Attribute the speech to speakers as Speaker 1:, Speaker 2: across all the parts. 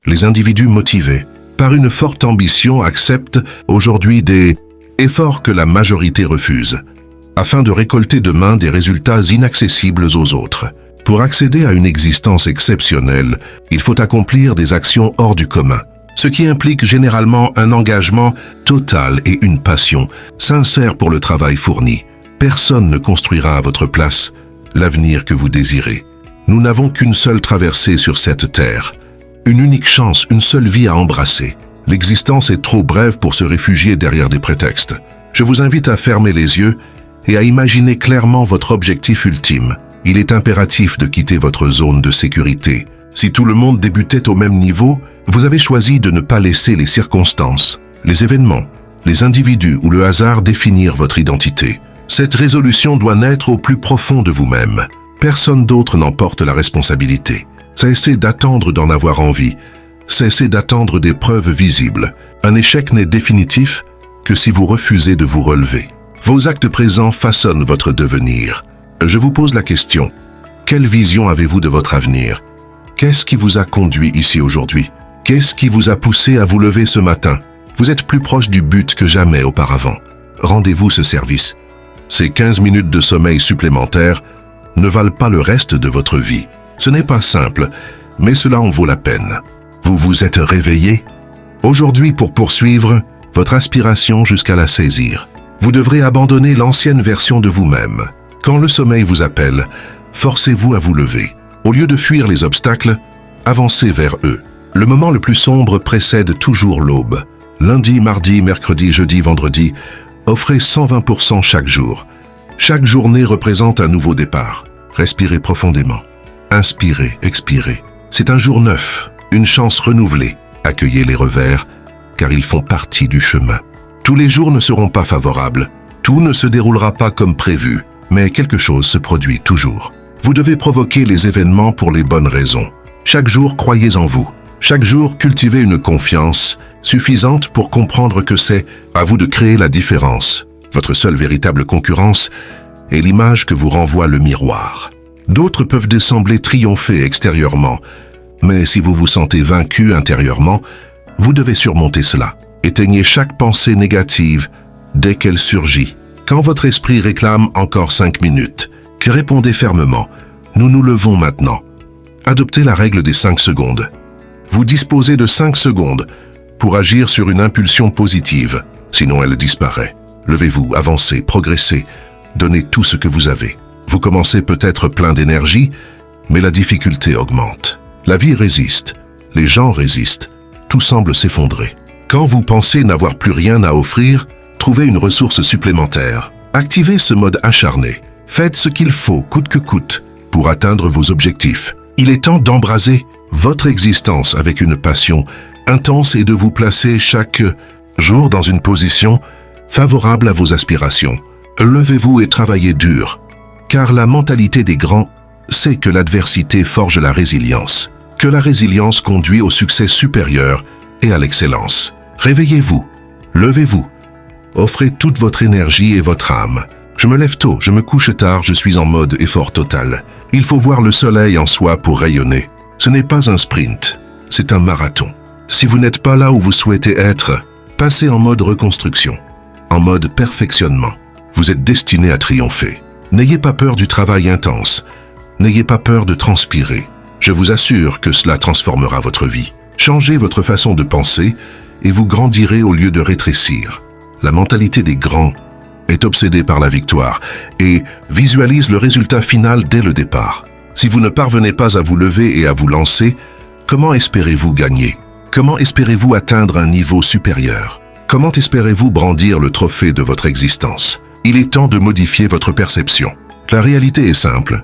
Speaker 1: Les individus motivés par une forte ambition acceptent aujourd'hui des efforts que la majorité refuse, afin de récolter demain des résultats inaccessibles aux autres. Pour accéder à une existence exceptionnelle, il faut accomplir des actions hors du commun, ce qui implique généralement un engagement total et une passion sincère pour le travail fourni. Personne ne construira à votre place l'avenir que vous désirez. Nous n'avons qu'une seule traversée sur cette terre, une unique chance, une seule vie à embrasser. L'existence est trop brève pour se réfugier derrière des prétextes. Je vous invite à fermer les yeux et à imaginer clairement votre objectif ultime. Il est impératif de quitter votre zone de sécurité. Si tout le monde débutait au même niveau, vous avez choisi de ne pas laisser les circonstances, les événements, les individus ou le hasard définir votre identité. Cette résolution doit naître au plus profond de vous-même. Personne d'autre n'en porte la responsabilité. Cessez d'attendre d'en avoir envie. Cessez d'attendre des preuves visibles. Un échec n'est définitif que si vous refusez de vous relever. Vos actes présents façonnent votre devenir. Je vous pose la question. Quelle vision avez-vous de votre avenir? Qu'est-ce qui vous a conduit ici aujourd'hui? Qu'est-ce qui vous a poussé à vous lever ce matin? Vous êtes plus proche du but que jamais auparavant. Rendez-vous ce service. Ces 15 minutes de sommeil supplémentaires ne valent pas le reste de votre vie. Ce n'est pas simple, mais cela en vaut la peine. Vous vous êtes réveillé? Aujourd'hui, pour poursuivre votre aspiration jusqu'à la saisir, vous devrez abandonner l'ancienne version de vous-même. Quand le sommeil vous appelle, forcez-vous à vous lever. Au lieu de fuir les obstacles, avancez vers eux. Le moment le plus sombre précède toujours l'aube. Lundi, mardi, mercredi, jeudi, vendredi, offrez 120% chaque jour. Chaque journée représente un nouveau départ. Respirez profondément. Inspirez, expirez. C'est un jour neuf, une chance renouvelée. Accueillez les revers, car ils font partie du chemin. Tous les jours ne seront pas favorables. Tout ne se déroulera pas comme prévu, mais quelque chose se produit toujours. Vous devez provoquer les événements pour les bonnes raisons. Chaque jour, croyez en vous. Chaque jour, cultivez une confiance suffisante pour comprendre que c'est à vous de créer la différence. Votre seule véritable concurrence est l'image que vous renvoie le miroir. D'autres peuvent sembler triompher extérieurement, mais si vous vous sentez vaincu intérieurement, vous devez surmonter cela. Éteignez chaque pensée négative dès qu'elle surgit. Quand votre esprit réclame encore 5 minutes, répondez fermement « Nous nous levons maintenant ». Adoptez la règle des 5 secondes. Vous disposez de 5 secondes pour agir sur une impulsion positive, sinon elle disparaît. Levez-vous, avancez, progressez, donnez tout ce que vous avez. Vous commencez peut-être plein d'énergie, mais la difficulté augmente. La vie résiste, les gens résistent, tout semble s'effondrer. Quand vous pensez n'avoir plus rien à offrir, trouvez une ressource supplémentaire. Activez ce mode acharné. Faites ce qu'il faut, coûte que coûte, pour atteindre vos objectifs. Il est temps d'embraser votre existence avec une passion intense et de vous placer chaque jour dans une position favorable à vos aspirations. Levez-vous et travaillez dur, car la mentalité des grands sait que l'adversité forge la résilience, que la résilience conduit au succès supérieur et à l'excellence. Réveillez-vous, levez-vous, offrez toute votre énergie et votre âme. Je me lève tôt, je me couche tard, je suis en mode effort total. Il faut voir le soleil en soi pour rayonner. Ce n'est pas un sprint, c'est un marathon. Si vous n'êtes pas là où vous souhaitez être, passez en mode reconstruction, en mode perfectionnement. Vous êtes destiné à triompher. N'ayez pas peur du travail intense, n'ayez pas peur de transpirer. Je vous assure que cela transformera votre vie. Changez votre façon de penser et vous grandirez au lieu de rétrécir. La mentalité des grands est obsédée par la victoire et visualise le résultat final dès le départ. Si vous ne parvenez pas à vous lever et à vous lancer, comment espérez-vous gagner? Comment espérez-vous atteindre un niveau supérieur? Comment espérez-vous brandir le trophée de votre existence? Il est temps de modifier votre perception. La réalité est simple.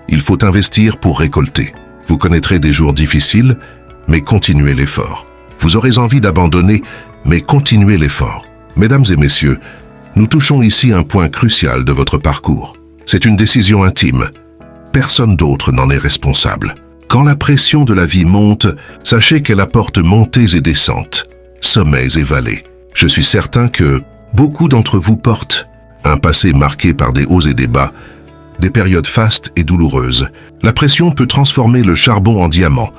Speaker 1: Il faut investir pour récolter. Vous connaîtrez des jours difficiles, mais continuez l'effort. Vous aurez envie d'abandonner, mais continuez l'effort. Mesdames et messieurs, nous touchons ici un point crucial de votre parcours. C'est une décision intime. Personne d'autre n'en est responsable. Quand la pression de la vie monte, sachez qu'elle apporte montées et descentes, sommets et vallées. Je suis certain que beaucoup d'entre vous portent un passé marqué par des hauts et des bas, des périodes fastes et douloureuses. La pression peut transformer le charbon en diamant,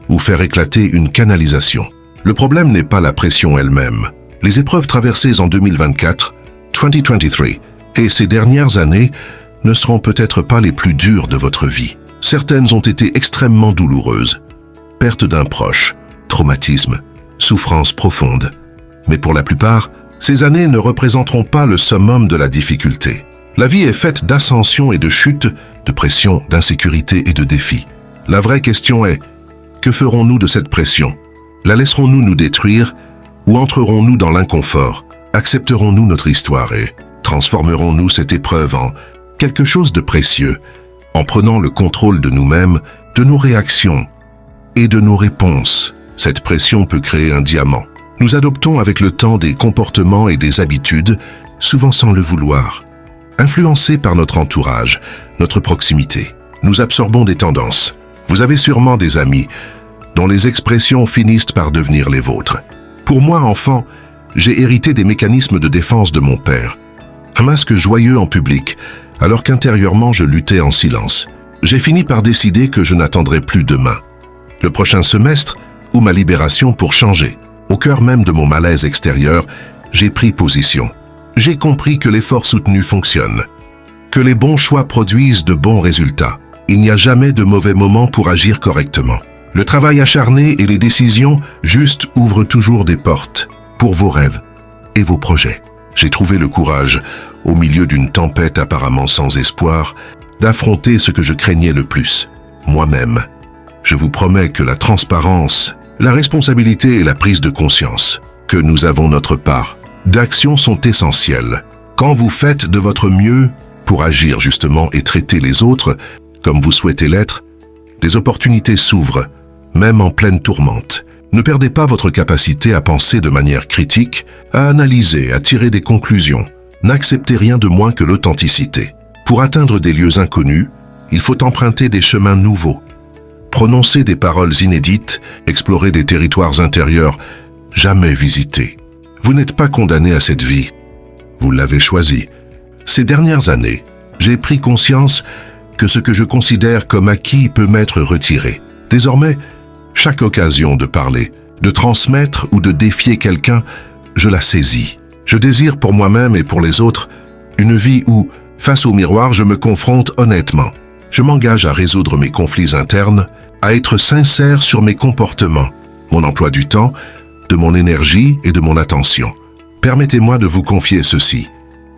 Speaker 1: ou faire éclater une canalisation. Le problème n'est pas la pression elle-même. Les épreuves traversées en 2024, et ces dernières années ne seront peut-être pas les plus dures de votre vie. Certaines ont été extrêmement douloureuses. Perte d'un proche, traumatisme, souffrance profonde. Mais pour la plupart, ces années ne représenteront pas le summum de la difficulté. La vie est faite d'ascension et de chute, de pression, d'insécurité et de défis. La vraie question est, que ferons-nous de cette pression? La laisserons-nous nous détruire ou entrerons-nous dans l'inconfort? Accepterons-nous notre histoire et transformerons-nous cette épreuve en quelque chose de précieux, en prenant le contrôle de nous-mêmes, de nos réactions et de nos réponses? Cette pression peut créer un diamant. Nous adoptons avec le temps des comportements et des habitudes, souvent sans le vouloir. Influencés par notre entourage, notre proximité, nous absorbons des tendances. Vous avez sûrement des amis dont les expressions finissent par devenir les vôtres. Pour moi, enfant, j'ai hérité des mécanismes de défense de mon père. Un masque joyeux en public, alors qu'intérieurement je luttais en silence. J'ai fini par décider que je n'attendrai plus demain, le prochain semestre ou ma libération pour changer. Au cœur même de mon malaise extérieur, j'ai pris position. J'ai compris que l'effort soutenu fonctionne, que les bons choix produisent de bons résultats. Il n'y a jamais de mauvais moment pour agir correctement. Le travail acharné et les décisions justes ouvrent toujours des portes pour vos rêves et vos projets. J'ai trouvé le courage, au milieu d'une tempête apparemment sans espoir, d'affronter ce que je craignais le plus, moi-même. Je vous promets que la transparence, la responsabilité et la prise de conscience, que nous avons notre part d'action sont essentielles. Quand vous faites de votre mieux pour agir justement et traiter les autres comme vous souhaitez l'être, des opportunités s'ouvrent, même en pleine tourmente. Ne perdez pas votre capacité à penser de manière critique, à analyser, à tirer des conclusions. N'acceptez rien de moins que l'authenticité. Pour atteindre des lieux inconnus, il faut emprunter des chemins nouveaux, prononcer des paroles inédites, explorer des territoires intérieurs jamais visités. Vous n'êtes pas condamné à cette vie, vous l'avez choisie. Ces dernières années, j'ai pris conscience que ce que je considère comme acquis peut m'être retiré. Désormais, chaque occasion de parler, de transmettre ou de défier quelqu'un, je la saisis. Je désire pour moi-même et pour les autres une vie où, face au miroir, je me confronte honnêtement. Je m'engage à résoudre mes conflits internes, à être sincère sur mes comportements, mon emploi du temps, de mon énergie et de mon attention. Permettez-moi de vous confier ceci.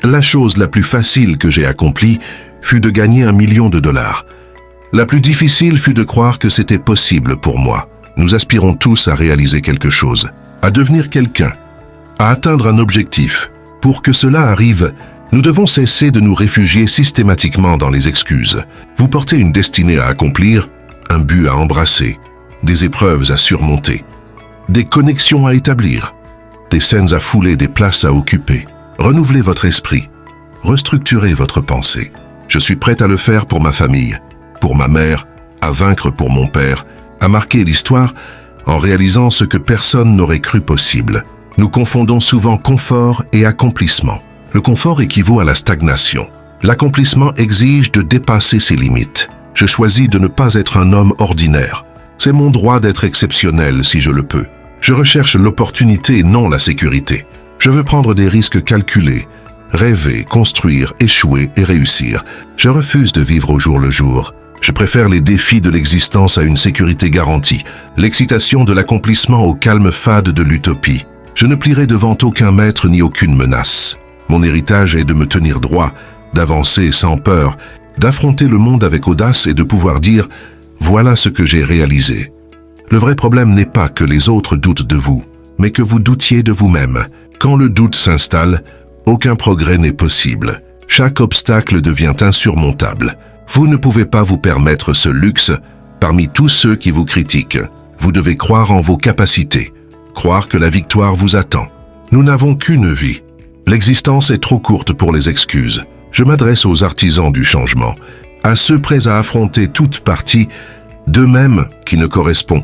Speaker 1: La chose la plus facile que j'ai accomplie fut de gagner $1 million. La plus difficile fut de croire que c'était possible pour moi. Nous aspirons tous à réaliser quelque chose, à devenir quelqu'un, à atteindre un objectif. Pour que cela arrive, nous devons cesser de nous réfugier systématiquement dans les excuses. Vous portez une destinée à accomplir, un but à embrasser, des épreuves à surmonter, des connexions à établir, des scènes à fouler, des places à occuper. Renouvelez votre esprit, restructurez votre pensée. Je suis prête à le faire pour ma famille, pour ma mère, à vaincre pour mon père, à marquer l'histoire en réalisant ce que personne n'aurait cru possible. Nous confondons souvent confort et accomplissement. Le confort équivaut à la stagnation. L'accomplissement exige de dépasser ses limites. Je choisis de ne pas être un homme ordinaire. C'est mon droit d'être exceptionnel si je le peux. Je recherche l'opportunité et non la sécurité. Je veux prendre des risques calculés, rêver, construire, échouer et réussir. Je refuse de vivre au jour le jour. Je préfère les défis de l'existence à une sécurité garantie, l'excitation de l'accomplissement au calme fade de l'utopie. Je ne plierai devant aucun maître ni aucune menace. Mon héritage est de me tenir droit, d'avancer sans peur, d'affronter le monde avec audace et de pouvoir dire « Voilà ce que j'ai réalisé ». Le vrai problème n'est pas que les autres doutent de vous, mais que vous doutiez de vous-même. Quand le doute s'installe, aucun progrès n'est possible. Chaque obstacle devient insurmontable. Vous ne pouvez pas vous permettre ce luxe parmi tous ceux qui vous critiquent. Vous devez croire en vos capacités, croire que la victoire vous attend. Nous n'avons qu'une vie. L'existence est trop courte pour les excuses. Je m'adresse aux artisans du changement, à ceux prêts à affronter toute partie d'eux-mêmes qui ne correspond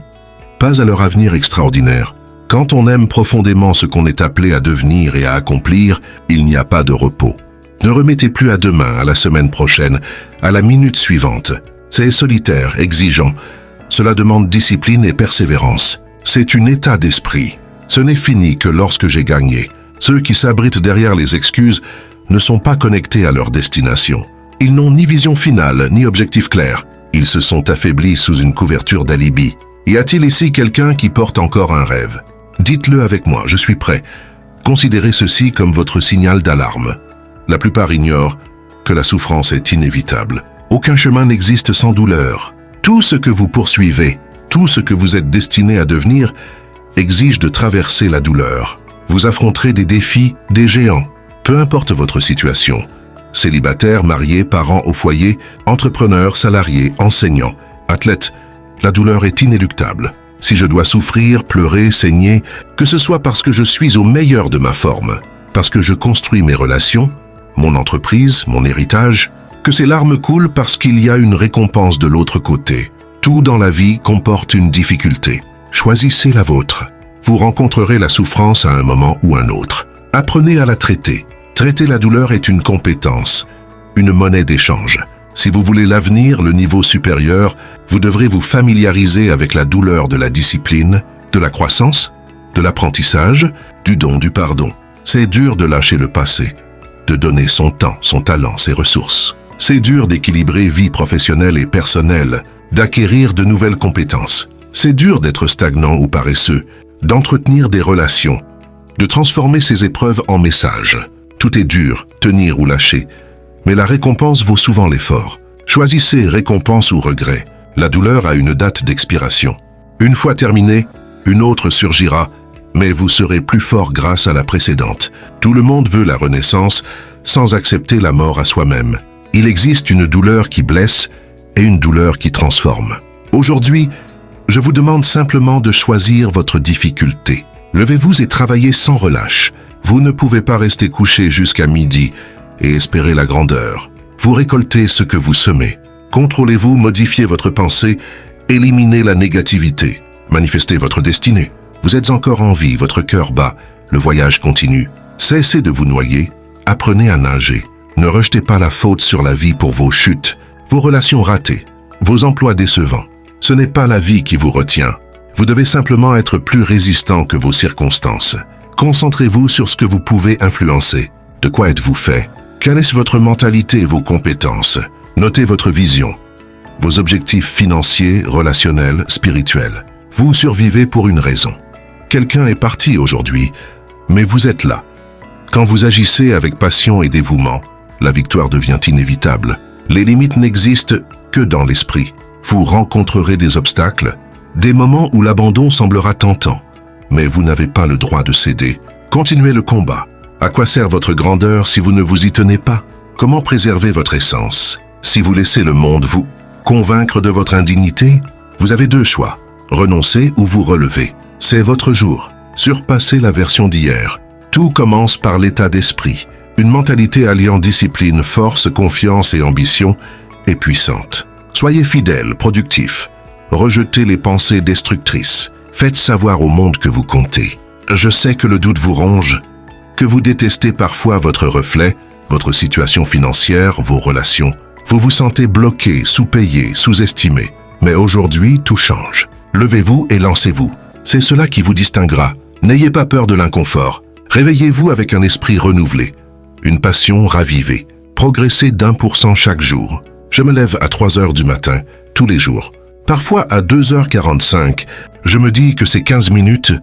Speaker 1: pas à leur avenir extraordinaire. Quand on aime profondément ce qu'on est appelé à devenir et à accomplir, il n'y a pas de repos. Ne remettez plus à demain, à la semaine prochaine, à la minute suivante. C'est solitaire, exigeant, Cela demande discipline et persévérance. C'est un état d'esprit. Ce n'est fini que lorsque j'ai gagné. Ceux qui s'abritent derrière les excuses ne sont pas connectés à leur destination. Ils n'ont ni vision finale, ni objectif clair. Ils se sont affaiblis sous une couverture d'alibi. Y a-t-il ici quelqu'un qui porte encore un rêve? Dites-le avec moi, je suis prêt. Considérez ceci comme votre signal d'alarme. La plupart ignorent que la souffrance est inévitable. Aucun chemin n'existe sans douleur. Tout ce que vous poursuivez, tout ce que vous êtes destiné à devenir, exige de traverser la douleur. Vous affronterez des défis, des géants. Peu importe votre situation. Célibataire, marié, parent au foyer, entrepreneur, salarié, enseignant, athlète, la douleur est inéluctable. Si je dois souffrir, pleurer, saigner, que ce soit parce que je suis au meilleur de ma forme, parce que je construis mes relations, mon entreprise, mon héritage, que ces larmes coulent parce qu'il y a une récompense de l'autre côté. Tout dans la vie comporte une difficulté. Choisissez la vôtre. Vous rencontrerez la souffrance à un moment ou un autre. Apprenez à la traiter. Traiter la douleur est une compétence, une monnaie d'échange. Si vous voulez l'avenir, le niveau supérieur, vous devrez vous familiariser avec la douleur de la discipline, de la croissance, de l'apprentissage, du don, du pardon. C'est dur de lâcher le passé, de donner son temps, son talent, ses ressources. C'est dur d'équilibrer vie professionnelle et personnelle, d'acquérir de nouvelles compétences. C'est dur d'être stagnant ou paresseux, d'entretenir des relations, de transformer ces épreuves en messages. Tout est dur, tenir ou lâcher, mais la récompense vaut souvent l'effort. Choisissez récompense ou regret. La douleur a une date d'expiration. Une fois terminée, une autre surgira, mais vous serez plus fort grâce à la précédente. Tout le monde veut la renaissance sans accepter la mort à soi-même. Il existe une douleur qui blesse et une douleur qui transforme. Aujourd'hui, je vous demande simplement de choisir votre difficulté. Levez-vous et travaillez sans relâche. Vous ne pouvez pas rester couché jusqu'à midi et espérer la grandeur. Vous récoltez ce que vous semez. Contrôlez-vous, modifiez votre pensée, éliminez la négativité, manifestez votre destinée. Vous êtes encore en vie, votre cœur bat, le voyage continue. Cessez de vous noyer, apprenez à nager. Ne rejetez pas la faute sur la vie pour vos chutes, vos relations ratées, vos emplois décevants. Ce n'est pas la vie qui vous retient. Vous devez simplement être plus résistant que vos circonstances. Concentrez-vous sur ce que vous pouvez influencer. De quoi êtes-vous fait? Quelle est votre mentalité et vos compétences? Notez votre vision, vos objectifs financiers, relationnels, spirituels. Vous survivez pour une raison. Quelqu'un est parti aujourd'hui, mais vous êtes là. Quand vous agissez avec passion et dévouement, la victoire devient inévitable. Les limites n'existent que dans l'esprit. Vous rencontrerez des obstacles, des moments où l'abandon semblera tentant, mais vous n'avez pas le droit de céder. Continuez le combat. À quoi sert votre grandeur si vous ne vous y tenez pas? Comment préserver votre essence? Si vous laissez le monde vous convaincre de votre indignité, vous avez deux choix, renoncer ou vous relever. C'est votre jour. Surpassez la version d'hier. Tout commence par l'état d'esprit. Une mentalité alliant discipline, force, confiance et ambition est puissante. Soyez fidèle, productif. Rejetez les pensées destructrices. Faites savoir au monde que vous comptez. Je sais que le doute vous ronge, que vous détestez parfois votre reflet, votre situation financière, vos relations. Vous vous sentez bloqué, sous-payé, sous-estimé. Mais aujourd'hui, tout change. Levez-vous et lancez-vous. C'est cela qui vous distinguera. N'ayez pas peur de l'inconfort. Réveillez-vous avec un esprit renouvelé, une passion ravivée. Progressez d'1% chaque jour. Je me lève à 3 heures du matin, tous les jours. Parfois à 2h45, je me dis que ces 15 minutes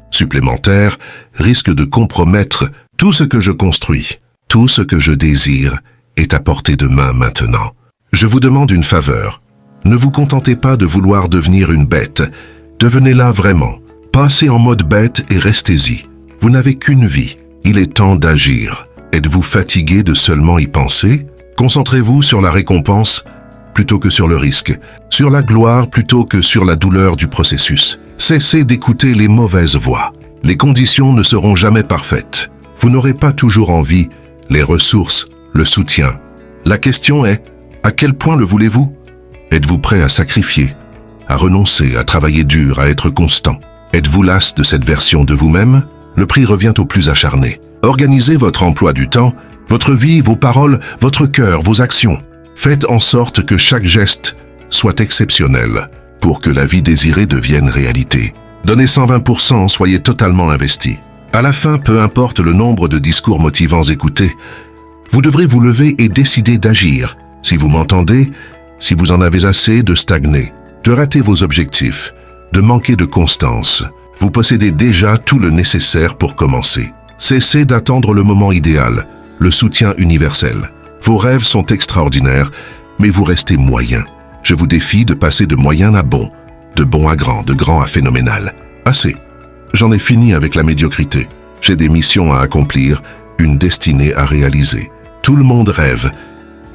Speaker 1: supplémentaires risquent de compromettre tout ce que je construis. Tout ce que je désire est à portée de main maintenant. Je vous demande une faveur. Ne vous contentez pas de vouloir devenir une bête. Devenez-la vraiment. Passez en mode bête et restez-y. Vous n'avez qu'une vie. Il est temps d'agir. Êtes-vous fatigué de seulement y penser? Concentrez-vous sur la récompense plutôt que sur le risque, sur la gloire plutôt que sur la douleur du processus. Cessez d'écouter les mauvaises voix. Les conditions ne seront jamais parfaites. Vous n'aurez pas toujours envie, les ressources, le soutien. La question est, à quel point le voulez-vous? Êtes-vous prêt à sacrifier, à renoncer, à travailler dur, à être constant? Êtes-vous las de cette version de vous-même? Le prix revient au plus acharné. Organisez votre emploi du temps, votre vie, vos paroles, votre cœur, vos actions. Faites en sorte que chaque geste soit exceptionnel. pour que la vie désirée devienne réalité. Donnez 120%, soyez totalement investi. À la fin, peu importe le nombre de discours motivants écoutés, vous devrez vous lever et décider d'agir. Si vous m'entendez, si vous en avez assez de stagner, de rater vos objectifs, de manquer de constance, vous possédez déjà tout le nécessaire pour commencer. Cessez d'attendre le moment idéal, le soutien universel. Vos rêves sont extraordinaires, mais vous restez moyen. Je vous défie de passer de moyen à bon, de bon à grand, de grand à phénoménal. Assez. J'en ai fini avec la médiocrité. J'ai des missions à accomplir, une destinée à réaliser. Tout le monde rêve,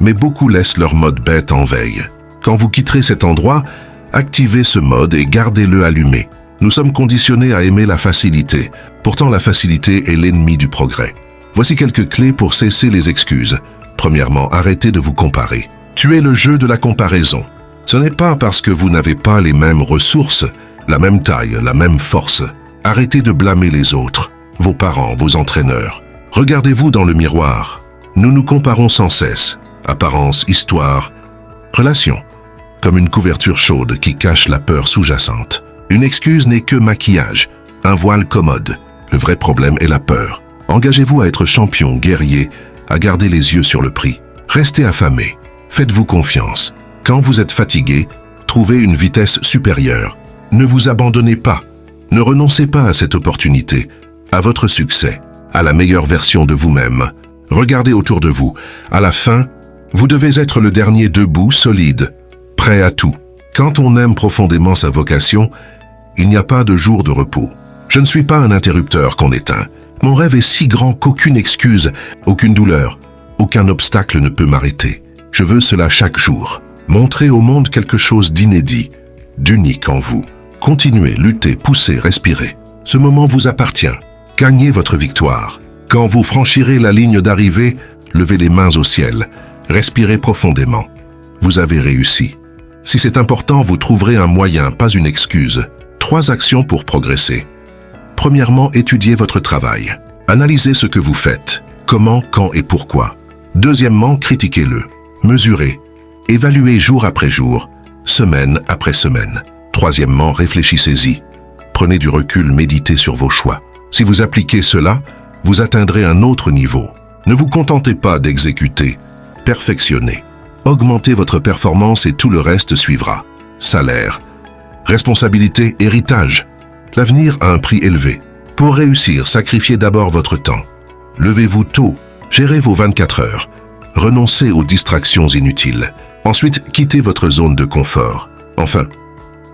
Speaker 1: mais beaucoup laissent leur mode bête en veille. Quand vous quitterez cet endroit, activez ce mode et gardez-le allumé. Nous sommes conditionnés à aimer la facilité. Pourtant, la facilité est l'ennemi du progrès. Voici quelques clés pour cesser les excuses. Premièrement, arrêtez de vous comparer. Tuez le jeu de la comparaison. Ce n'est pas parce que vous n'avez pas les mêmes ressources, la même taille, la même force. Arrêtez de blâmer les autres, vos parents, vos entraîneurs. Regardez-vous dans le miroir. Nous nous comparons sans cesse. Apparence, histoire, relation. Comme une couverture chaude qui cache la peur sous-jacente. Une excuse n'est que maquillage, un voile commode. Le vrai problème est la peur. Engagez-vous à être champion, guerrier, à garder les yeux sur le prix. Restez affamé. Faites-vous confiance. Quand vous êtes fatigué, trouvez une vitesse supérieure. Ne vous abandonnez pas. Ne renoncez pas à cette opportunité, à votre succès, à la meilleure version de vous-même. Regardez autour de vous. À la fin, vous devez être le dernier debout, solide, prêt à tout. Quand on aime profondément sa vocation, il n'y a pas de jour de repos. Je ne suis pas un interrupteur qu'on éteint. Mon rêve est si grand qu'aucune excuse, aucune douleur, aucun obstacle ne peut m'arrêter. Je veux cela chaque jour. Montrer au monde quelque chose d'inédit, d'unique en vous. Continuez, luttez, poussez, respirez. Ce moment vous appartient. Gagnez votre victoire. Quand vous franchirez la ligne d'arrivée, levez les mains au ciel. Respirez profondément. Vous avez réussi. Si c'est important, vous trouverez un moyen, pas une excuse. 3 actions pour progresser. Premièrement, étudiez votre travail. Analysez ce que vous faites. Comment, quand et pourquoi. Deuxièmement, critiquez-le. Mesurez. Évaluez jour après jour, semaine après semaine. Troisièmement, réfléchissez-y. Prenez du recul, méditez sur vos choix. Si vous appliquez cela, vous atteindrez un autre niveau. Ne vous contentez pas d'exécuter. Perfectionnez. Augmentez votre performance et tout le reste suivra. Salaire, responsabilité, héritage. L'avenir a un prix élevé. Pour réussir, sacrifiez d'abord votre temps. Levez-vous tôt, gérez vos 24 heures. Renoncez aux distractions inutiles. Ensuite, quittez votre zone de confort. Enfin,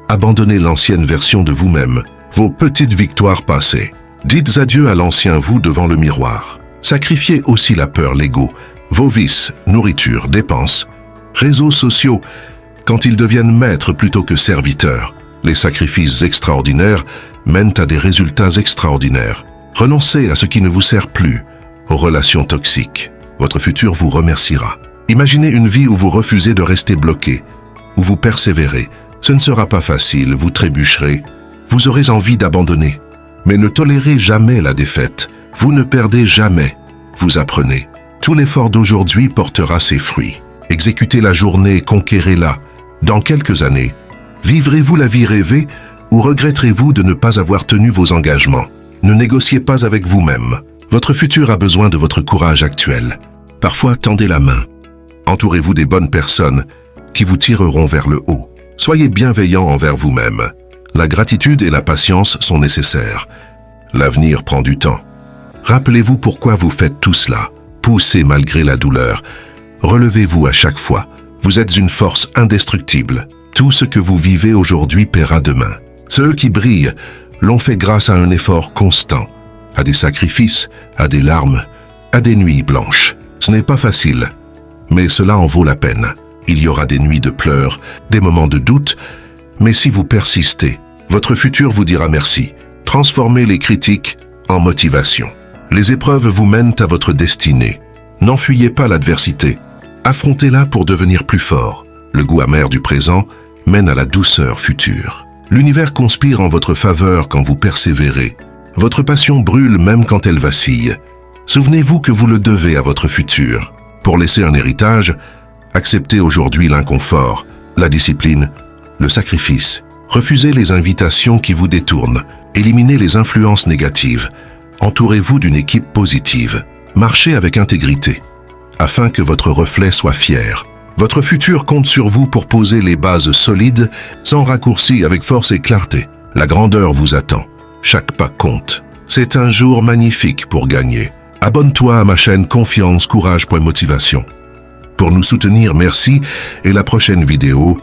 Speaker 1: abandonnez l'ancienne version de vous-même, vos petites victoires passées. Dites adieu à l'ancien vous devant le miroir. Sacrifiez aussi la peur, l'ego, vos vices, nourriture, dépenses, réseaux sociaux, quand ils deviennent maîtres plutôt que serviteurs. Les sacrifices extraordinaires mènent à des résultats extraordinaires. Renoncez à ce qui ne vous sert plus, aux relations toxiques. Votre futur vous remerciera. Imaginez une vie où vous refusez de rester bloqué, où vous persévérez. Ce ne sera pas facile, vous trébucherez, vous aurez envie d'abandonner. Mais ne tolérez jamais la défaite. Vous ne perdez jamais, vous apprenez. Tout l'effort d'aujourd'hui portera ses fruits. Exécutez la journée, conquérez-la. Dans quelques années, vivrez-vous la vie rêvée ou regretterez-vous de ne pas avoir tenu vos engagements? Ne négociez pas avec vous-même. Votre futur a besoin de votre courage actuel. Parfois, tendez la main. Entourez-vous des bonnes personnes qui vous tireront vers le haut. Soyez bienveillant envers vous-même. La gratitude et la patience sont nécessaires. L'avenir prend du temps. Rappelez-vous pourquoi vous faites tout cela. Poussez malgré la douleur. Relevez-vous à chaque fois. Vous êtes une force indestructible. Tout ce que vous vivez aujourd'hui paiera demain. Ceux qui brillent l'ont fait grâce à un effort constant, à des sacrifices, à des larmes, à des nuits blanches. Ce n'est pas facile, mais cela en vaut la peine. Il y aura des nuits de pleurs, des moments de doute, mais si vous persistez, votre futur vous dira merci. Transformez les critiques en motivation. Les épreuves vous mènent à votre destinée. N'enfuyez pas l'adversité. Affrontez-la pour devenir plus fort. Le goût amer du présent mène à la douceur future. L'univers conspire en votre faveur quand vous persévérez. Votre passion brûle même quand elle vacille. Souvenez-vous que vous le devez à votre futur. Pour laisser un héritage, acceptez aujourd'hui l'inconfort, la discipline, le sacrifice. Refusez les invitations qui vous détournent. Éliminez les influences négatives. Entourez-vous d'une équipe positive. Marchez avec intégrité, afin que votre reflet soit fier. Votre futur compte sur vous pour poser les bases solides, sans raccourcis, avec force et clarté. La grandeur vous attend. Chaque pas compte. C'est un jour magnifique pour gagner. Abonne-toi à ma chaîne Confiance, Courage, Motivation. Pour nous soutenir, merci et la prochaine vidéo,